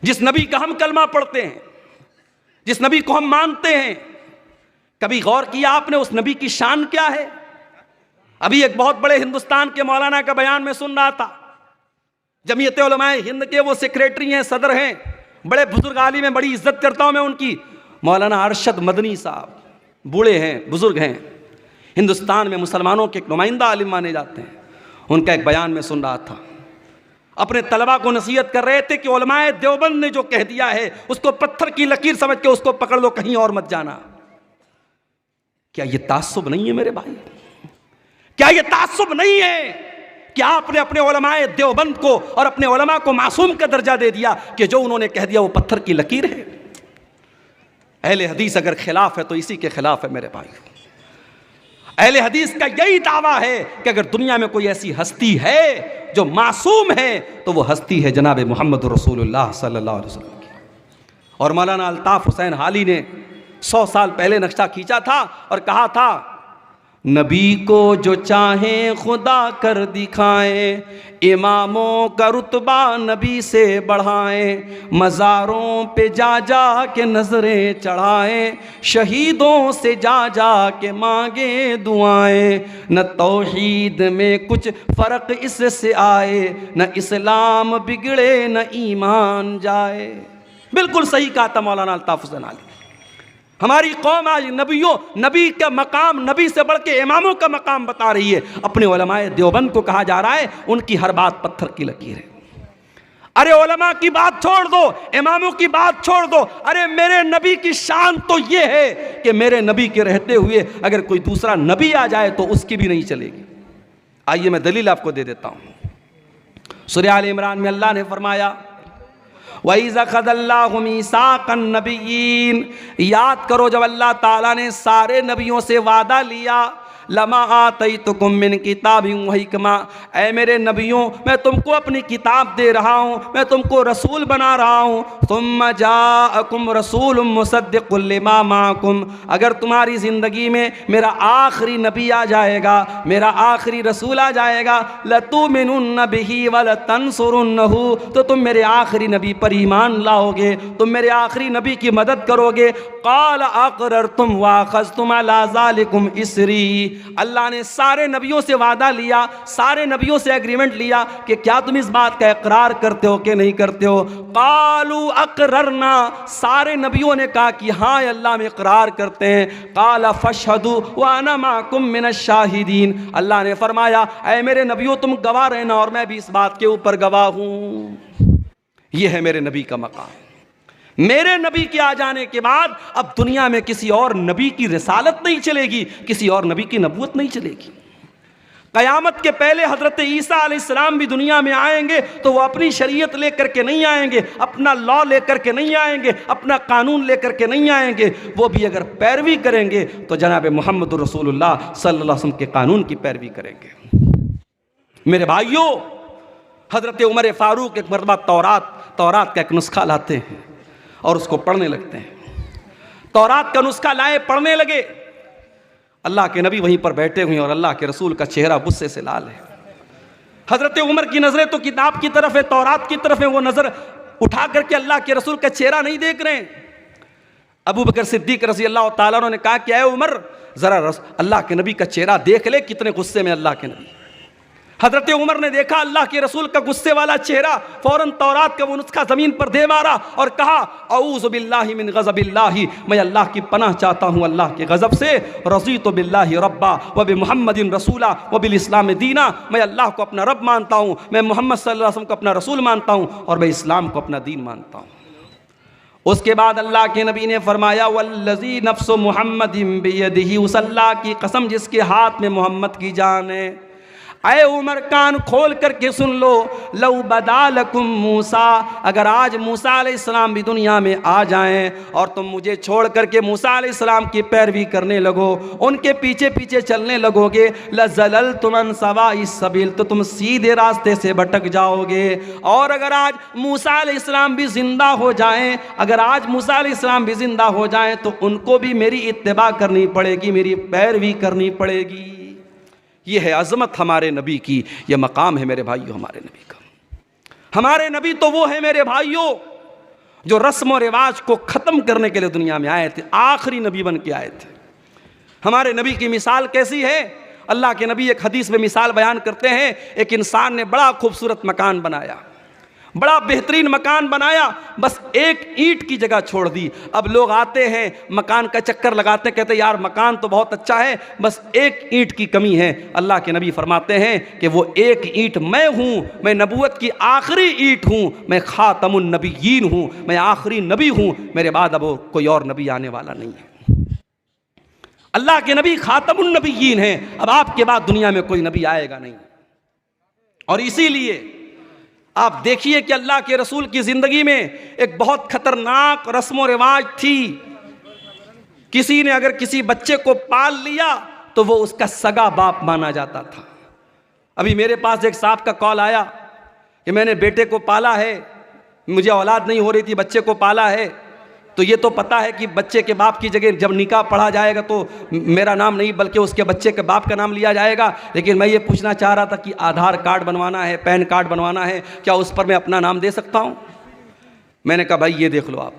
जिस नबी का हम कलमा पढ़ते हैं, जिस नबी को हम मानते हैं, कभी गौर किया आपने उस नबी की शान क्या है? अभी एक बहुत बड़े हिंदुस्तान के मौलाना का बयान में सुन रहा था। जमीयत उलमाए हिंद के वो सेक्रेटरी हैं, सदर हैं, बड़े बुजुर्ग आलिम हैं, बड़ी इज्जत करता हूं मैं उनकी, मौलाना अरशद मदनी साहब, बूढ़े हैं, बुजुर्ग हैं, हिंदुस्तान में मुसलमानों के एक नुमाइंदा आलिम माने जाते हैं। उनका एक बयान में सुन रहा था, अपने तलबा को नसीहत कर रहे थे कि उलमाए देवबंद ने जो कह दिया है उसको पत्थर की लकीर समझ के उसको पकड़ लो, कहीं और मत जाना। क्या ये तासुब नहीं है मेरे भाई? क्या ये तासुब नहीं है कि आपने अपने उलमाए देवबंद को और अपने उलमा को मासूम का दर्जा दे दिया कि जो उन्होंने कह दिया वो पत्थर की लकीर है? अहले हदीस अगर खिलाफ है तो इसी के खिलाफ है मेरे भाई। अहले हदीस का यही दावा है कि अगर दुनिया में कोई ऐसी हस्ती है जो मासूम है तो वो हस्ती है जनाब मोहम्मद रसूलुल्लाह सल्लल्लाहु अलैहि वसल्लम की। और मौलाना अल्ताफ हुसैन हाली ने 100 साल पहले नक्शा खींचा था और कहा था, नबी को जो चाहें खुदा कर दिखाएं, इमामों का रुतबा नबी से बढ़ाएं, मज़ारों पे जा जा के नजरें चढ़ाएं, शहीदों से जा जा के मांगे दुआएं, न तौहीद में कुछ फ़र्क इससे आए, न इस्लाम बिगड़े न ईमान जाए। बिल्कुल सही कहा था मौलाना अल्ताफ हुसैन हाली। हमारी कौम आज नबी का मकाम, नबी से बढ़ के इमामों का मकाम बता रही है। अपने उलमाए देवबंद को कहा जा रहा है उनकी हर बात पत्थर की लकीर है। अरे उलमा की बात छोड़ दो, इमामों की बात छोड़ दो, अरे मेरे नबी की शान तो ये है कि मेरे नबी के रहते हुए अगर कोई दूसरा नबी आ जाए तो उसकी भी नहीं चलेगी। आइए मैं दलील आपको दे देता हूं। सूरह आल इमरान में अल्लाह ने फरमाया, वइज़ अख़ज़ल्लाहु मीसाक़न नबिय्यीन, याद करो जब अल्लाह ताला ने सारे नबियों से वादा लिया, लमा आतैतुकुम मिन किताबिन व हिकमा, ऐ मेरे नबियों मैं तुमको अपनी किताब दे रहा हूँ, मैं तुमको रसूल बना रहा हूँ। सुम्मा जाअकुम रसूलुम मुसद्दिक़ुल लिमा माअकुम, अगर तुम्हारी ज़िंदगी में मेरा आखिरी नबी आ जाएगा, मेरा आखिरी रसूल आ जाएगा, लतुमिनुन्न बिही व लतंसुरुन्नहु, तो तुम मेरे आखिरी नबी पर ईमान लाओगे, तुम मेरे आखिरी नबी की मदद करोगे। क़ाल अक़ररतुम व अख़ज़्तुम अला ज़ालिकुम इसरी, अल्लाह ने सारे नबियों से वादा लिया, सारे नबियों से एग्रीमेंट लिया कि क्या तुम इस बात का इकरार करते हो कि नहीं करते हो? कालू अकररना, सारे नबियों ने कहा कि हाँ अल्लाह हम इकरार करते हैं। काला फशहदू व अना माकुम मिनश शाहिदीन, अल्लाह ने फरमाया ऐ मेरे नबियों तुम गवाह रहना और मैं भी इस बात के ऊपर गवाह हूँ। यह है मेरे नबी का मकाम। मेरे नबी के आ जाने के बाद अब दुनिया में किसी और नबी की रिसालत नहीं चलेगी, किसी और नबी की नबूवत नहीं चलेगी। क़यामत के पहले हज़रत ईसा अलैहिस्सलाम भी दुनिया में आएंगे तो वो अपनी शरीयत लेकर के नहीं आएंगे, अपना लॉ लेकर के नहीं आएंगे, अपना कानून लेकर के नहीं आएंगे। वो भी अगर पैरवी करेंगे तो जनाब मोहम्मद रसूलुल्लाह सल्लल्लाहु अलैहि वसल्लम के कानून की पैरवी करेंगे। मेरे भाइयों, हज़रत उमर फ़ारूक एक मरतबा तौरात का एक नुस्खा लाते हैं और उसको पढ़ने लगते हैं। तौरात का नुस्खा लाए, पढ़ने लगे। अल्लाह के नबी वहीं पर बैठे हुए हैं और अल्लाह के रसूल का चेहरा गुस्से से लाल है। हज़रत उमर की नज़रें तो किताब की तरफ है, तौरात की तरफ है, वो नज़र उठा करके अल्लाह के रसूल का चेहरा नहीं देख रहे हैं। अबू बकर सिद्दीक रज़ी अल्लाह ताला अन्हु ने कहा कि ऐ उमर ज़रा अल्लाह के नबी का चेहरा देख ले, कितने गुस्से में अल्लाह के नबी। हज़रत उमर ने देखा अल्लाह के रसूल का गुस्से वाला चेहरा, फ़ौरन तौरात का वो नुस्खा ज़मीन पर दे मारा और कहा औज़ु बिल्लाहि मिन गज़बिल्लाहि, मैं अल्लाह की पनाह चाहता हूँ अल्लाह के गज़ब से। रज़ीतु बिल्लाहि रब्बा व बि मुहम्मदिन रसूला व बिल इस्लाम दीना, मैं अल्लाह को अपना रब मानता हूँ, मैं मोहम्मद सल्लल्लाहु अलैहि वसल्लम को अपना रसूल मानता हूँ और मैं इस्लाम को अपना दीन मानता हूँ। उसके बाद अल्लाह के नबी ने फरमाया वल्लज़ी नफ्सु मुहम्मदिन बियदिही, उस अल्लाह की कसम जिसके हाथ में मोहम्मद की जान है। ऐ उमर कान खोल करके सुन लो, लौ बदालकुम मूसा, अगर आज मूसा अलैहिस्सलाम भी दुनिया में आ जाएं और तुम मुझे छोड़ करके मूसा अलैहिस्सलाम की पैरवी करने लगो, उनके पीछे पीछे चलने लगोगे, लज़ललतुम अन सवाइस सबील, तो तुम सीधे रास्ते से भटक जाओगे। और अगर आज मूसा अलैहिस्सलाम भी जिंदा हो जाएं, अगर आज मूसा अलैहिस्सलाम भी जिंदा हो जाएं तो उनको भी मेरी इत्तिबा करनी पड़ेगी, मेरी पैरवी करनी पड़ेगी। ये है अज़मत हमारे नबी की, ये मकाम है मेरे भाइयों हमारे नबी का। हमारे नबी तो वो है मेरे भाइयों जो रस्म और रिवाज को ख़त्म करने के लिए दुनिया में आए थे, आखिरी नबी बन के आए थे। हमारे नबी की मिसाल कैसी है? अल्लाह के नबी एक हदीस में मिसाल बयान करते हैं, एक इंसान ने बड़ा खूबसूरत मकान बनाया, बड़ा बेहतरीन मकान बनाया, बस एक ईंट की जगह छोड़ दी। अब लोग आते हैं, मकान का चक्कर लगाते हैं, कहते हैं यार मकान तो बहुत अच्छा है, बस एक ईंट की कमी है। अल्लाह के नबी फरमाते हैं कि वो एक ईंट मैं हूँ, मैं नबूवत की आखिरी ईंट हूँ, मैं खातमुन नबिय्यीन हूँ, मैं आखिरी नबी हूँ, मेरे बाद अब कोई और नबी आने वाला नहीं है। अल्लाह के नबी खातमुन नबिय्यीन हैं, अब आपके बाद दुनिया में कोई नबी आएगा नहीं। और इसीलिए आप देखिए कि अल्लाह के रसूल की जिंदगी में एक बहुत खतरनाक रस्म व रिवाज थी। किसी ने अगर किसी बच्चे को पाल लिया तो वो उसका सगा बाप माना जाता था। अभी मेरे पास एक साहब का कॉल आया कि मैंने बेटे को पाला है, मुझे औलाद नहीं हो रही थी, बच्चे को पाला है, तो ये तो पता है कि बच्चे के बाप की जगह जब निकाह पढ़ा जाएगा तो मेरा नाम नहीं बल्कि उसके बच्चे के बाप का नाम लिया जाएगा। लेकिन मैं ये पूछना चाह रहा था कि आधार कार्ड बनवाना है, पैन कार्ड बनवाना है, क्या उस पर मैं अपना नाम दे सकता हूँ? मैंने कहा भाई ये देख लो, आप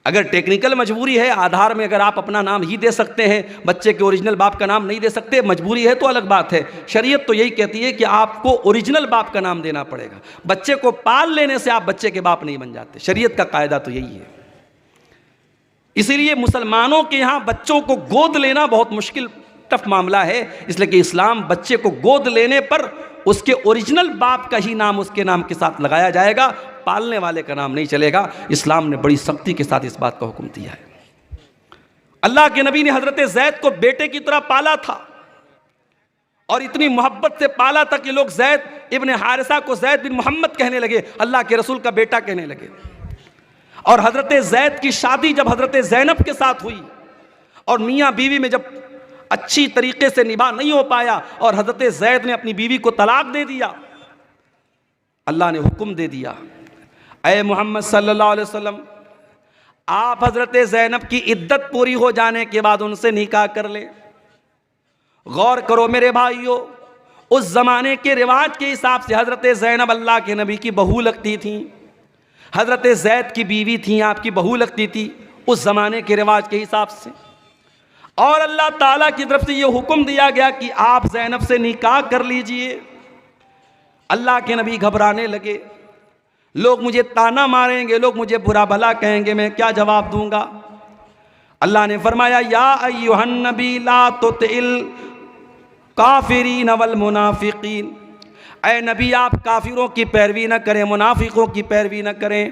अगर टेक्निकल मजबूरी है, आधार में अगर आप अपना नाम ही दे सकते हैं, बच्चे के ओरिजिनल बाप का नाम नहीं दे सकते, मजबूरी है तो अलग बात है। शरीयत तो यही कहती है कि आपको ओरिजिनल बाप का नाम देना पड़ेगा। बच्चे को पाल लेने से आप बच्चे के बाप नहीं बन जाते, शरीयत का कायदा तो यही है। इसीलिए मुसलमानों के यहाँ बच्चों को गोद लेना बहुत मुश्किल टफ मामला है, इसलिए कि इस्लाम बच्चे को गोद लेने पर उसके ओरिजिनल बाप का ही नाम उसके नाम के साथ लगाया जाएगा, पालने वाले का नाम नहीं चलेगा। इस्लाम ने बड़ी सख्ती के साथ इस बात का हुक्म दिया है। अल्लाह के नबी ने हजरत जैद को बेटे की तरह पाला था और इतनी मोहब्बत से पाला था कि लोग जैद इब्न हारिसा को जैद बिन मोहम्मद कहने लगे, अल्लाह के रसूल का बेटा कहने लगे। और हजरत जैद की शादी जब हजरत ज़ैनब के साथ हुई और मियाँ बीवी में जब अच्छी तरीके से निभा नहीं हो पाया और हजरत जैद ने अपनी बीवी को तलाक दे दिया, अल्लाह ने हुक्म दे दिया, ऐ मोहम्मद सल्लल्लाहु अलैहि वसल्लम, आप हजरत ज़ैनब की इद्दत पूरी हो जाने के बाद उनसे निकाह कर ले। गौर करो मेरे भाइयों, उस जमाने के रिवाज के हिसाब से हजरत ज़ैनब अल्लाह के नबी की बहू लगती थी, हजरत जैद की बीवी थी, आपकी बहू लगती थी उस ज़माने के रिवाज के हिसाब से। और अल्लाह ताला की तरफ से ये हुक्म दिया गया कि आप ज़ैनब से निकाह कर लीजिए। अल्लाह के नबी घबराने लगे, लोग मुझे ताना मारेंगे, लोग मुझे बुरा भला कहेंगे, मैं क्या जवाब दूंगा? अल्लाह ने फरमाया, या अय्युहन नबी ला तुतिल काफिरीन वल मुनाफिकीन, ऐ नबी आप काफिरों की पैरवी न करें, मुनाफिकों की पैरवी न करें।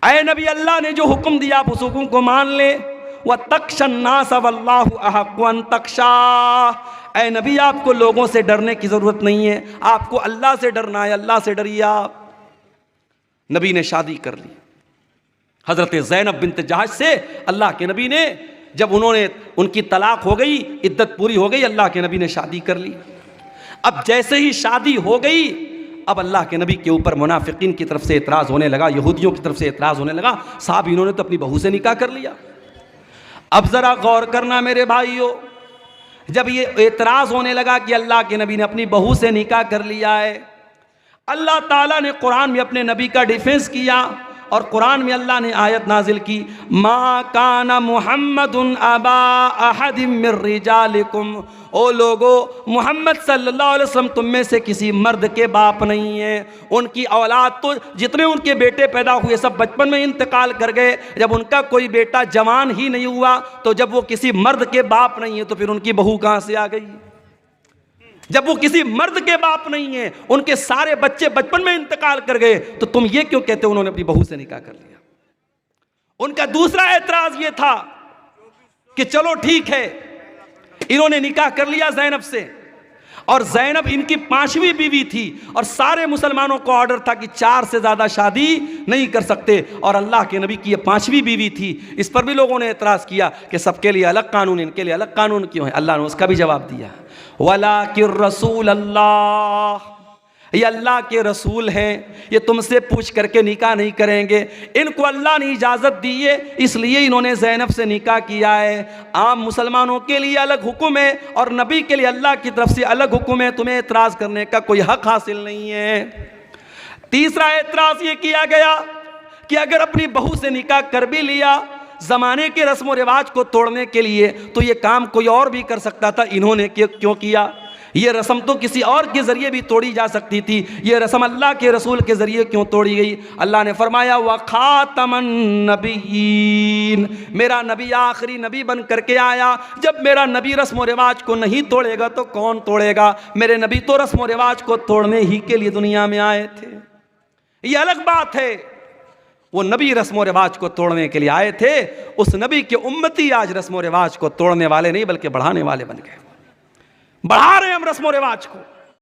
ऐ नबी अल्लाह ने जो हुक्म दिया आप उस हुक्म को मान ले। व तख्शन्नास वल्लाहु अहक्कु अन तख्शा, ऐ नबी आपको लोगों से डरने की ज़रूरत नहीं है, आपको अल्लाह से डरना है, अल्लाह से डरिए आप। नबी ने शादी कर ली हज़रत ज़ैनब बिन्त जहश से। अल्लाह के नबी ने जब उन्होंने उनकी तलाक हो गई, इद्दत पूरी हो गई, अल्लाह के नबी ने शादी कर ली। अब जैसे ही शादी हो गई, अब अल्लाह के नबी के ऊपर मुनाफिकीन की तरफ से एतराज़ होने लगा, यहूदियों की तरफ से एतराज़ होने लगा, साहब इन्होंने तो अपनी बहू से निकाह कर लिया। अब ज़रा गौर करना मेरे भाइयों, जब ये एतराज़ होने लगा कि अल्लाह के नबी ने अपनी बहू से निकाह कर लिया है, अल्लाह ताला ने कुरान में अपने नबी का डिफेंस किया और कुरान में अल्लाह ने आयत नाजिल की, मा काना मुहम्मदुन अबा अहदिम मिर रिजालिकुम, ओ लोगो मोहम्मद सल्लल्लाहु अलैहि वसल्लम तुम में से किसी मर्द के बाप नहीं है। उनकी औलाद तो जितने उनके बेटे पैदा हुए सब बचपन में इंतकाल कर गए। जब उनका कोई बेटा जवान ही नहीं हुआ तो जब वो किसी मर्द के बाप नहीं है तो फिर उनकी बहू कहाँ से आ गई? जब वो किसी मर्द के बाप नहीं है, उनके सारे बच्चे बचपन में इंतकाल कर गए, तो तुम ये क्यों कहते हो उन्होंने अपनी बहू से निकाह कर लिया? उनका दूसरा एतराज ये था कि चलो ठीक है, इन्होंने निकाह कर लिया ज़ैनब से, और ज़ैनब इनकी 5वीं बीवी थी और सारे मुसलमानों को ऑर्डर था कि 4 से ज़्यादा शादी नहीं कर सकते, और अल्लाह के नबी की ये 5वीं बीवी थी। इस पर भी लोगों ने एतराज़ किया कि सबके लिए अलग कानून, इनके लिए अलग कानून क्यों है? अल्लाह ने उसका भी जवाब दिया, वलाकिर रसूल अल्लाह, ये अल्लाह के रसूल हैं, ये तुमसे पूछ करके निकाह नहीं करेंगे। इनको अल्लाह ने इजाज़त दी है, इसलिए इन्होंने ज़ैनब से निकाह किया है। आम मुसलमानों के लिए अलग हुक्म है और नबी के लिए अल्लाह की तरफ से अलग हुक्म है, तुम्हें एतराज़ करने का कोई हक हासिल नहीं है। तीसरा एतराज़ ये किया गया कि अगर अपनी बहू से निकाह कर भी लिया ज़माने के रस्म व रिवाज को तोड़ने के लिए, तो ये काम कोई और भी कर सकता था, इन्होंने क्यों किया? ये रस्म तो किसी और के ज़रिए भी तोड़ी जा सकती थी, ये रस्म अल्लाह के रसूल के ज़रिए क्यों तोड़ी गई? अल्लाह ने फरमाया व खातमन नबीयीन, मेरा नबी आखिरी नबी बन करके आया। जब मेरा नबी रस्म व रिवाज को नहीं तोड़ेगा तो कौन तोड़ेगा? मेरे नबी तो रस्म व रिवाज को तोड़ने ही के लिए दुनिया में आए थे। ये अलग बात है, वो नबी रस्म व रिवाज को तोड़ने के लिए आए थे। उस नबी के उम्मती आज रस्म व रिवाज को तोड़ने वाले नहीं बल्कि बढ़ाने वाले बन गए। बढ़ा रहे हैं हम रस्म व रिवाज को।